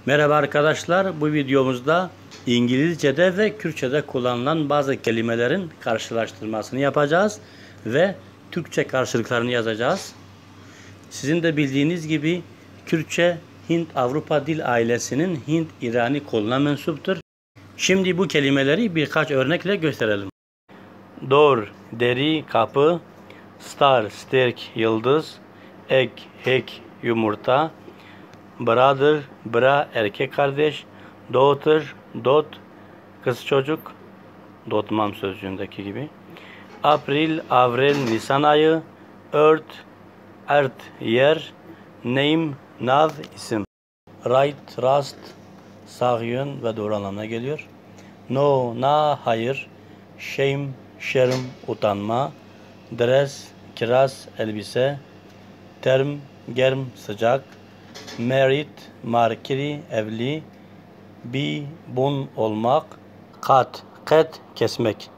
Merhaba arkadaşlar, bu videomuzda İngilizce'de ve Kürtçe'de kullanılan bazı kelimelerin karşılaştırmasını yapacağız ve Türkçe karşılıklarını yazacağız. Sizin de bildiğiniz gibi Kürtçe Hint-Avrupa dil ailesinin Hint-İrani koluna mensuptur. Şimdi bu kelimeleri birkaç örnekle gösterelim. Door, deri, kapı; star, sterk, yıldız; egg, hek, yumurta; brother, bra, erkek kardeş; daughter, dot, kız çocuk, dotmam sözcüğündeki gibi; April, Avril, Nisan ayı; earth, earth, yer; name, nav, isim; right, rast, sağ yön ve doğru anlamına geliyor; no, na, hayır; shame, şerm, utanma; dress, kiraz, elbise; term, germ, sıcak; married, markeri, evli; bun, olmak; kat, kesmek.